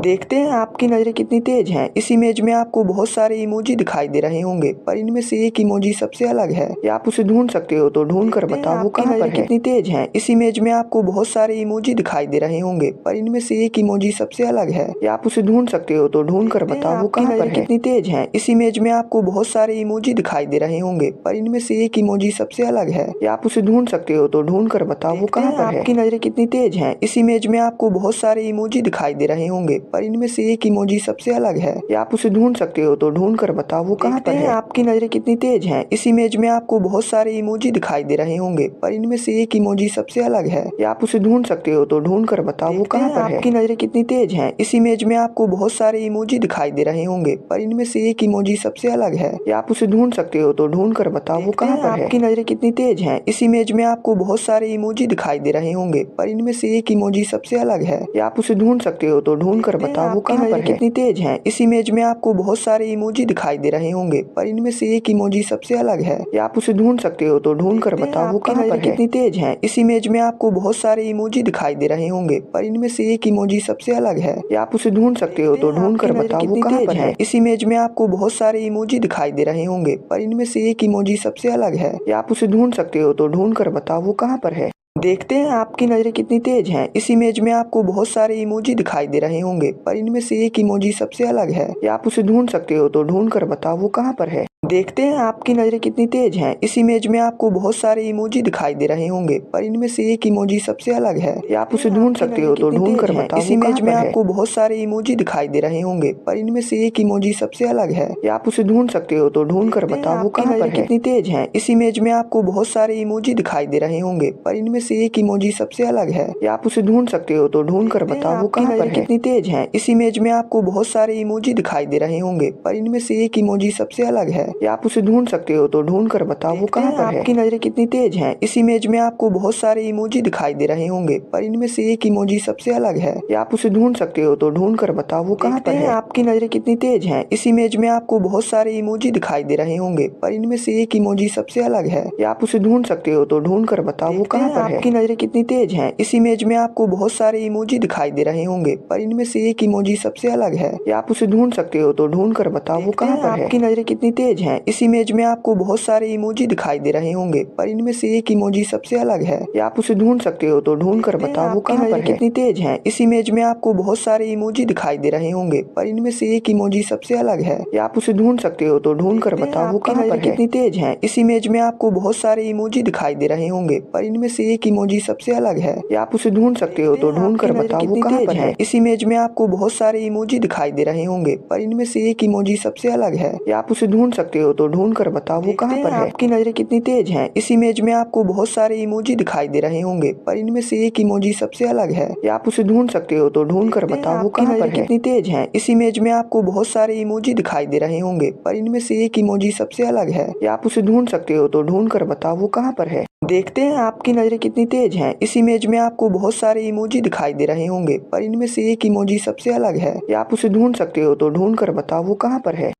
देखते हैं आपकी नज़रें कितनी तेज हैं। इस इमेज में आपको बहुत सारे इमोजी दिखाई दे रहे होंगे, पर इनमें से एक इमोजी सबसे अलग है। या आप उसे ढूंढ सकते हो तो ढूंढ कर बताओ वो कहाँ पर है। कितनी तेज हैं। इस इमेज में आपको बहुत सारे इमोजी दिखाई दे रहे होंगे, पर इनमें से एक इमोजी सबसे अलग है। या आप उसे ढूंढ सकते हो तो ढूंढ कर बताओ वो कहाँ पर है। कितनी तेज हैं। इस इमेज में आपको बहुत सारे इमोजी दिखाई दे रहे होंगे, पर इनमें से एक इमोजी सबसे अलग है। या आप उसे ढूंढ सकते हो तो ढूंढ कर बताओ वो कहाँ पर है। आपकी नज़रें कितनी तेज हैं। इस इमेज में आपको बहुत सारे इमोजी दिखाई दे रहे होंगे, पर इनमें से एक इमोजी सबसे अलग है। या आप उसे ढूंढ सकते हो तो ढूंढ कर बताओ वो कहाँ पर है। आपकी नज़रें कितनी तेज हैं। इस इमेज में आपको बहुत सारे इमोजी दिखाई दे रहे होंगे, पर इनमें से एक इमोजी सबसे अलग है। या आप उसे ढूंढ सकते हो तो ढूंढ कर बताओ वो कहाँ पर है। आपकी नज़रें कितनी तेज हैं। इस इमेज में आपको बहुत सारे इमोजी दिखाई दे रहे होंगे, पर इनमें से एक इमोजी सबसे अलग है। या आप उसे ढूंढ सकते हो तो ढूंढ कर बताओ वो कहाँ पर है। आपकी नज़रें कितनी तेज हैं। इस इमेज में आपको बहुत सारे इमोजी दिखाई दे रहे होंगे, पर इनमें से एक इमोजी सबसे अलग है। या आप उसे ढूंढ सकते हो तो ढूंढ कर बताओ वो कहाँ पर है। कितनी तेज हैं। इस इमेज में आपको बहुत सारे इमोजी दिखाई दे रहे होंगे, पर इनमें से एक इमोजी सबसे अलग है। या आप उसे ढूंढ सकते हो तो ढूंढ कर बताओ वो कहाँ पर है। कितनी तेज हैं। इस इमेज में आपको बहुत सारे इमोजी दिखाई दे रहे होंगे, पर इनमें से एक इमोजी सबसे अलग है। या आप उसे ढूंढ सकते हो तो ढूंढ कर बताओ वो कहाँ पर है। इस इमेज में आपको बहुत सारे इमोजी दिखाई दे रहे होंगे, पर इनमें से एक इमोजी सबसे अलग है। या आप उसे ढूंढ सकते हो तो ढूंढ कर बताओ वो कहाँ पर है। देखते हैं आपकी नज़रें कितनी तेज हैं। इस इमेज में आपको बहुत सारे इमोजी दिखाई दे रहे होंगे, पर इनमें से एक इमोजी सबसे अलग है। या आप उसे ढूंढ सकते हो तो ढूंढ कर बताओ वो कहाँ पर है। देखते हैं आपकी नज़रें कितनी तेज हैं। इस इमेज में आपको बहुत सारे इमोजी दिखाई दे रहे होंगे, पर इनमें से एक इमोजी सबसे अलग है। या आप उसे ढूंढ सकते हो तो ढूंढ कर बताओ। इस इमेज में आपको बहुत सारे इमोजी दिखाई दे रहे होंगे, पर इनमें से एक इमोजी सबसे अलग है। या आप उसे ढूंढ सकते हो तो ढूंढ कर बताओ वो कहाँ पर है। कितनी तेज हैं। इस इमेज में आपको बहुत सारे इमोजी दिखाई दे रहे होंगे, पर इनमें से एक इमोजी सबसे अलग है। या आप उसे ढूंढ सकते हो तो ढूंढ कर बताओ वो कहाँ पर है। कितनी तेज हैं। इस इमेज में आपको बहुत सारे इमोजी दिखाई दे रहे होंगे, पर इनमें से एक इमोजी सबसे अलग है। या आप उसे ढूंढ सकते हो तो ढूंढ कर बताओ वो कहाँ पर है। आपकी नज़रें कितनी तेज हैं। इस इमेज में आपको बहुत सारे इमोजी दिखाई दे रहे होंगे, पर इनमें से एक इमोजी सबसे अलग है। या आप उसे ढूंढ सकते हो तो ढूंढ कर बताओ वो कहाँ पर है। आपकी नज़रें कितनी तेज हैं। इस इमेज में आपको बहुत सारे इमोजी दिखाई दे रहे होंगे, पर इनमें से एक इमोजी सबसे अलग है। या आप उसे ढूंढ सकते हो तो ढूंढ कर बताओ वो कहाँ पर है। आपकी नज़रें कितनी तेज हैं। इस इमेज में आपको बहुत सारे इमोजी दिखाई दे रहे होंगे, पर इनमें से एक इमोजी सबसे अलग है। या आप उसे ढूंढ सकते हो तो ढूंढ कर बताओ वो कहाँ पर है। आपकी नज़रें कितनी तेज हैं। इस इमेज में आपको बहुत सारे इमोजी दिखाई दे रहे होंगे, पर इनमें से एक इमोजी सबसे अलग है। या आप उसे ढूंढ सकते हो तो ढूंढ कर बताओ वो कहाँ पर है। कितनी तेज हैं। इस इमेज में आपको बहुत सारे इमोजी दिखाई दे रहे होंगे, पर इनमें से एक इमोजी सबसे अलग है। या आप उसे ढूंढ सकते हो तो ढूंढ कर बताओ वो कहाँ पर है। कितनी तेज हैं। इस इमेज में आपको बहुत सारे इमोजी दिखाई दे रहे होंगे, पर इनमें से एक इमोजी सबसे अलग है। या आप उसे ढूंढ सकते हो तो ढूंढ कर बताओ वो कहाँ पर है। इस इमेज में आपको बहुत सारे इमोजी दिखाई दे रहे होंगे, पर इनमें से एक इमोजी सबसे अलग है। या आप उसे ढूंढ सकते हो तो ढूंढ कर बताओ वो कहाँ पर है। आपकी नज़रें कितनी तेज हैं। इस इमेज में आपको बहुत सारे इमोजी दिखाई दे रहे होंगे, पर इनमें से एक इमोजी सबसे अलग है। या आप उसे ढूंढ सकते हो तो ढूंढ कर बताओ वो कहाँ पर है। कितनी तेज हैं। इस इमेज में आपको बहुत सारे इमोजी दिखाई दे रहे होंगे, पर इनमें से एक इमोजी सबसे अलग है। या आप उसे ढूंढ सकते हो तो ढूंढ कर बताओ वो कहाँ पर है। देखते हैं आपकी नज़रें कितनी तेज हैं। इस इमेज में आपको बहुत सारे इमोजी दिखाई दे रहे होंगे, पर इनमें से एक इमोजी सबसे अलग है। या आप उसे ढूंढ सकते हो तो ढूंढ कर बताओ वो कहाँ पर है।